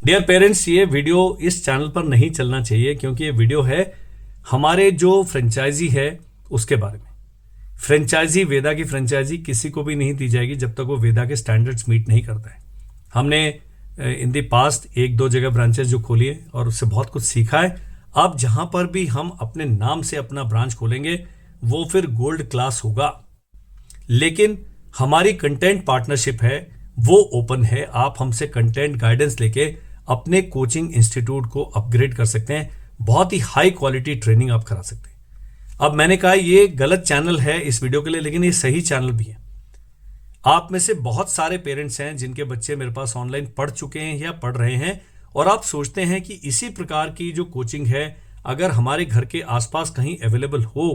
Dear parents, ये video इस channel पर नहीं चलना चाहिए क्योंकि ये वीडियो है हमारे जो फ्रेंचाइजी है उसके बारे में। फ्रेंचाइजी, वेदा की फ्रेंचाइजी किसी को भी नहीं दी जाएगी जब तक वो वेदा के स्टैंडर्ड्स मीट नहीं करता है। हमने इन दी पास्ट 1-2 जगह ब्रांचेस जो खोली है और उससे बहुत कुछ सीखा है। अब जहां पर भी हम अपने नाम से अपना ब्रांच खोलेंगे वो फिर गोल्ड क्लास होगा, लेकिन हमारी कंटेंट पार्टनरशिप है वो ओपन है। आप हमसे कंटेंट गाइडेंस लेके अपने कोचिंग इंस्टीट्यूट को अपग्रेड कर सकते हैं, बहुत ही हाई क्वालिटी ट्रेनिंग आप करा सकते हैं। अब मैंने कहा ये गलत चैनल है इस वीडियो के लिए, लेकिन ये सही चैनल भी है। आप में से बहुत सारे पेरेंट्स हैं जिनके बच्चे मेरे पास ऑनलाइन पढ़ चुके हैं या पढ़ रहे हैं और आप सोचते हैं कि इसी प्रकार की जो कोचिंग है अगर हमारे घर के आसपास कहीं अवेलेबल हो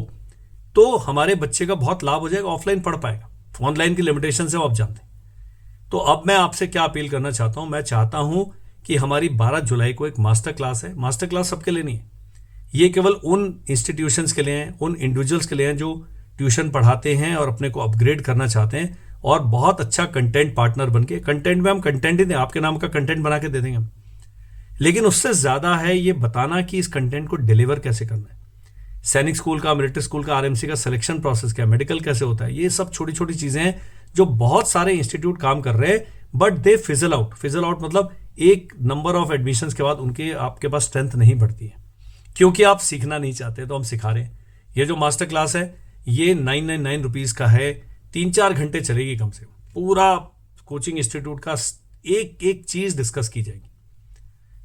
तो हमारे बच्चे का बहुत लाभ हो जाएगा, ऑफलाइन पढ़ पाएगा। ऑनलाइन की लिमिटेशन से वो आप जानते हैं। तो अब मैं आपसे क्या अपील करना चाहता हूं, मैं चाहता हूं कि हमारी 12 जुलाई को एक मास्टर क्लास है। मास्टर क्लास सबके लिए नहीं है, ये केवल उन इंस्टीट्यूशंस के लिए हैं, उन इंडिविजुअल्स के लिए हैं जो ट्यूशन पढ़ाते हैं और अपने को अपग्रेड करना चाहते हैं और बहुत अच्छा कंटेंट पार्टनर बनके, कंटेंट में हम कंटेंट ही दें, आपके नाम का कंटेंट बना के दे देंगे हम, लेकिन उससे ज्यादा है ये बताना कि इस कंटेंट को डिलीवर कैसे करना है। सैनिक स्कूल का, मिलिट्री स्कूल का, आरएमसी का सिलेक्शन प्रोसेस क्या है, मेडिकल कैसे होता है, ये सब छोटी छोटी चीजें हैं जो बहुत सारे इंस्टीट्यूट काम कर रहे हैं but they fizzle out. Fizzle out मतलब एक नंबर ऑफ एडमिशंस के बाद उनके आपके पास स्ट्रेंथ नहीं बढ़ती है क्योंकि आप सीखना नहीं चाहते। तो हम सिखा रहे हैं। ये जो मास्टर क्लास है ये 999 रुपीज का है, 3-4 घंटे चलेगी कम से कम। पूरा कोचिंग इंस्टीट्यूट का एक एक चीज डिस्कस की जाएगी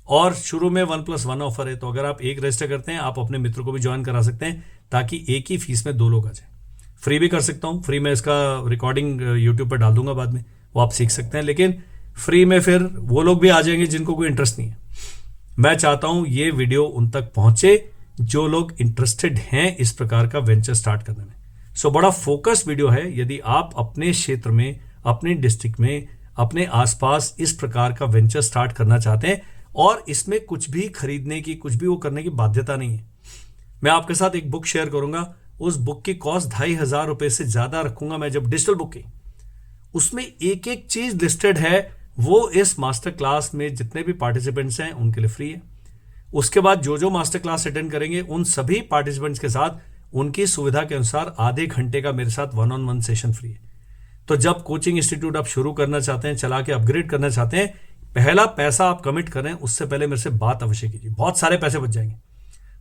और शुरू में 1+1 ऑफर है। तो अगर आप एक रजिस्टर करते हैं आप अपने मित्र को भी ज्वाइन करा सकते हैं ताकि एक ही फीस में 2 लोग आ जाए। फ्री भी कर सकता हूं, फ्री में इसका रिकॉर्डिंग यूट्यूब पर डाल दूंगा बाद में, वो आप सीख सकते हैं, लेकिन फ्री में फिर वो लोग भी आ जाएंगे जिनको कोई इंटरेस्ट नहीं है। मैं चाहता हूं ये वीडियो उन तक पहुंचे जो लोग इंटरेस्टेड हैं इस प्रकार का वेंचर स्टार्ट करने में। सो बड़ा फोकस वीडियो है। यदि आप अपने क्षेत्र में, अपने डिस्ट्रिक्ट में, अपने आसपास इस प्रकार का वेंचर स्टार्ट करना चाहते हैं और इसमें कुछ भी खरीदने की, कुछ भी वो करने की बाध्यता नहीं है। मैं आपके साथ एक बुक शेयर करूंगा, उस बुक की कॉस्ट 2500 रुपए से ज्यादा रखूंगा मैं जब डिजिटल बुक की। उसमें एक एक चीज लिस्टेड है, वो इस मास्टर क्लास में जितने भी पार्टिसिपेंट्स हैं उनके लिए फ्री है। उसके बाद जो जो मास्टर क्लास अटेंड करेंगे उन सभी पार्टिसिपेंट्स के साथ उनकी सुविधा के अनुसार आधे घंटे का मेरे साथ 1-on-1 सेशन फ्री है। तो जब कोचिंग इंस्टीट्यूट आप शुरू करना चाहते हैं, चला के अपग्रेड करना चाहते हैं, पहला पैसा आप कमिट करें उससे पहले मेरे से बात अवश्य कीजिए। बहुत सारे पैसे बच जाएंगे,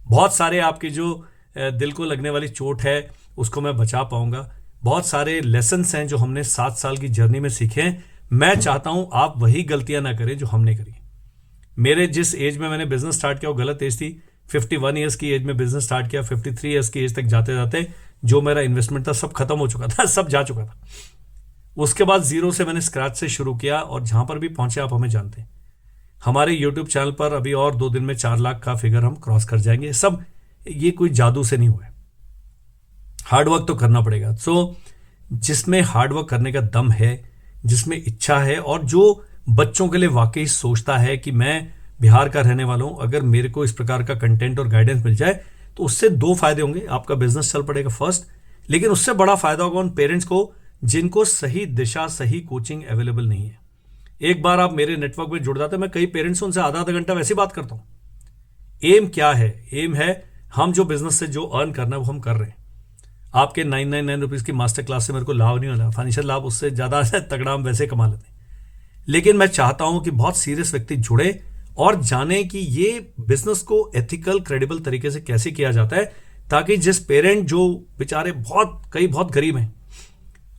बहुत सारे आपकी जो दिल को लगने वाली चोट है उसको मैं बचा पाऊंगा। बहुत सारे लेसन्स हैं जो हमने 7 साल की जर्नी में सीखे हैं। मैं चाहता हूं आप वही गलतियां ना करें जो हमने करी। मेरे जिस एज में मैंने बिजनेस स्टार्ट किया वो गलत एज थी। 51 ईयर्स की एज में बिजनेस स्टार्ट किया, 53 ईयर्स की एज तक जाते जाते जो मेरा इन्वेस्टमेंट था सब खत्म हो चुका था, सब जा चुका था। उसके बाद जीरो से मैंने स्क्रैच से शुरू किया और जहां पर भी पहुंचे आप हमें जानते हैं। हमारे यूट्यूब चैनल पर अभी और 2 दिन में 4 लाख का फिगर हम क्रॉस कर जाएंगे। सब ये कोई जादू से नहीं हुआ है, हार्डवर्क तो करना पड़ेगा। सो जिसमें हार्डवर्क करने का दम है, जिसमें इच्छा है और जो बच्चों के लिए वाकई सोचता है कि मैं बिहार का रहने वाला हूं, अगर मेरे को इस प्रकार का कंटेंट और गाइडेंस मिल जाए तो उससे 2 फायदे होंगे। आपका बिजनेस चल पड़ेगा फर्स्ट, लेकिन उससे बड़ा फायदा होगा उन पेरेंट्स को जिनको सही दिशा, सही कोचिंग अवेलेबल नहीं है। एक बार आप मेरे नेटवर्क में जुड़ जाते हैं, मैं कई पेरेंट्स उनसे आधा घंटा वैसे बात करता हूं। एम क्या है? एम है हम जो बिजनेस से जो अर्न करना है वो हम कर रहे हैं। आपके 999 रुपीज की मास्टर क्लास से मेरे को लाभ नहीं होना, फाइनेंशियल लाभ उससे ज्यादा तगड़ा हम वैसे कमा लेते हैं। लेकिन मैं चाहता हूं कि बहुत सीरियस व्यक्ति जुड़े और जाने कि ये बिजनेस को एथिकल, क्रेडिबल तरीके से कैसे किया जाता है, ताकि जिस पेरेंट जो बेचारे कई बहुत गरीब हैं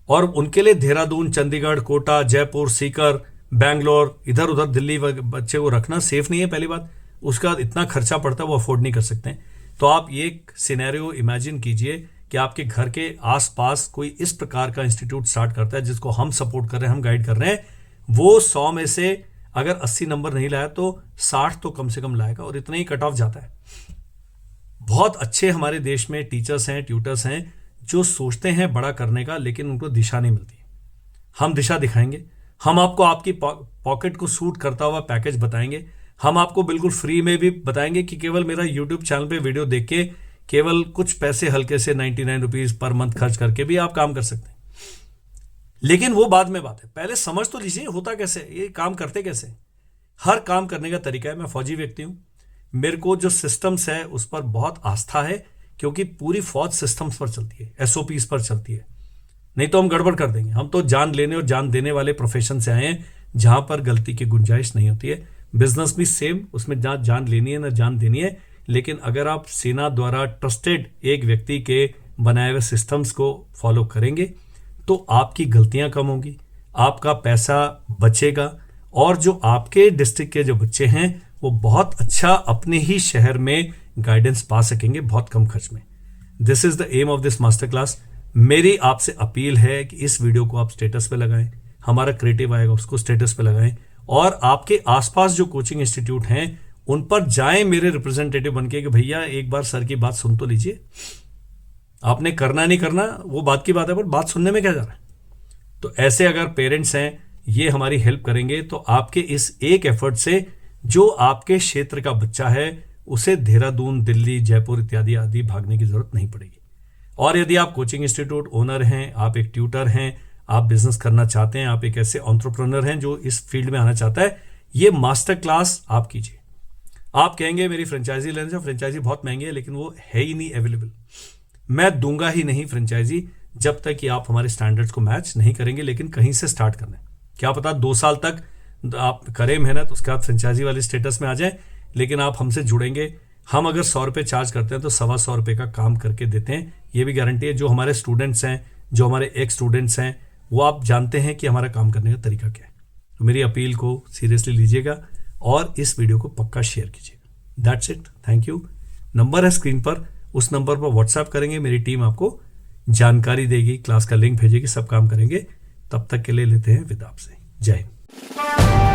और उनके लिए देहरादून, चंडीगढ़, कोटा, जयपुर, सीकर, बैंगलोर, इधर उधर दिल्ली बच्चे को रखना सेफ नहीं है। पहली बात, उसका इतना खर्चा पड़ता है वो अफोर्ड नहीं कर सकते हैं। तो आप ये एक सिनेरियो इमेजिन कीजिए कि आपके घर के आसपास कोई इस प्रकार का इंस्टीट्यूट स्टार्ट करता है जिसको हम सपोर्ट कर रहे हैं, हम गाइड कर रहे हैं। वो 100 में से अगर 80 नंबर नहीं लाया तो 60 तो कम से कम लाएगा और इतना ही कट ऑफ जाता है। बहुत अच्छे हमारे देश में टीचर्स हैं, ट्यूटर्स हैं जो सोचते हैं बड़ा करने का, लेकिन उनको दिशा नहीं मिलती। हम दिशा दिखाएंगे, हम आपको आपकी पॉकेट को सूट करता हुआ पैकेज बताएंगे। हम आपको बिल्कुल फ्री में भी बताएंगे कि केवल मेरा यूट्यूब चैनल पे वीडियो देख के केवल कुछ पैसे हल्के से 99 रुपीज पर मंथ खर्च करके भी आप काम कर सकते हैं। लेकिन वो बाद में बात है, पहले समझ तो लीजिए होता कैसे, ये काम करते कैसे। हर काम करने का तरीका है। मैं फौजी व्यक्ति हूं, मेरे को जो सिस्टम्स है उस पर बहुत आस्था है, क्योंकि पूरी फौज सिस्टम्स पर चलती है, एसओपीस पर चलती है। नहीं तो हम गड़बड़ कर देंगे। हम तो जान लेने और जान देने वाले प्रोफेशन से आए हैं, जहां पर गलती की गुंजाइश नहीं होती है। बिजनेस भी सेम, उसमें जहां जान लेनी है ना जान देनी है। लेकिन अगर आप सेना द्वारा ट्रस्टेड एक व्यक्ति के बनाए हुए सिस्टम्स को फॉलो करेंगे तो आपकी गलतियां कम होंगी, आपका पैसा बचेगा, और जो आपके डिस्ट्रिक्ट के जो बच्चे हैं वो बहुत अच्छा अपने ही शहर में गाइडेंस पा सकेंगे बहुत कम खर्च में। This is the aim of this master class. मेरी आपसे अपील है कि इस वीडियो को आप स्टेटस पे लगाएं, हमारा क्रिएटिव आएगा उसको स्टेटस पे लगाएं, और आपके आसपास जो कोचिंग इंस्टीट्यूट हैं उन पर जाएं मेरे रिप्रेजेंटेटिव बनके कि भैया एक बार सर की बात सुन तो लीजिए। आपने करना नहीं करना वो बात की बात है, पर बात सुनने में क्या जा रहा है। तो ऐसे अगर पेरेंट्स हैं ये हमारी हेल्प करेंगे तो आपके इस एक एफर्ट से जो आपके क्षेत्र का बच्चा है उसे देहरादून, दिल्ली, जयपुर इत्यादि आदि भागने की जरूरत नहीं पड़ेगी। और यदि आप कोचिंग इंस्टीट्यूट ओनर हैं, आप एक ट्यूटर हैं, आप बिजनेस करना चाहते हैं, आप एक ऐसे एंटरप्रेन्योर हैं जो इस फील्ड में आना चाहता है, ये मास्टर क्लास आप कीजिए। आप कहेंगे मेरी फ्रेंचाइजी लेने से, फ्रेंचाइजी बहुत महंगी है, लेकिन वो है ही नहीं अवेलेबल। मैं दूंगा ही नहीं फ्रेंचाइजी जब तक कि आप हमारे स्टैंडर्ड्स को मैच नहीं करेंगे। लेकिन कहीं से स्टार्ट करना है, क्या पता 2 साल तक आप करें मेहनत, उसके बाद फ्रेंचाइजी वाले स्टेटस में आ जाए। लेकिन आप हमसे जुड़ेंगे, हम अगर 100 रुपये चार्ज करते हैं तो 125 रुपये का काम करके देते हैं, ये भी गारंटी है। जो हमारे स्टूडेंट्स हैं, जो हमारे एक्स स्टूडेंट्स हैं, वो आप जानते हैं कि हमारा काम करने का तरीका क्या है। तो मेरी अपील को सीरियसली लीजिएगा और इस वीडियो को पक्का शेयर कीजिएगा। That's it, thank you. Number है स्क्रीन पर, उस नंबर पर व्हाट्सएप करेंगे, मेरी टीम आपको जानकारी देगी, क्लास का लिंक भेजेगी, सब काम करेंगे। तब तक के लिए लेते हैं विदा आपसे। जय हिंद।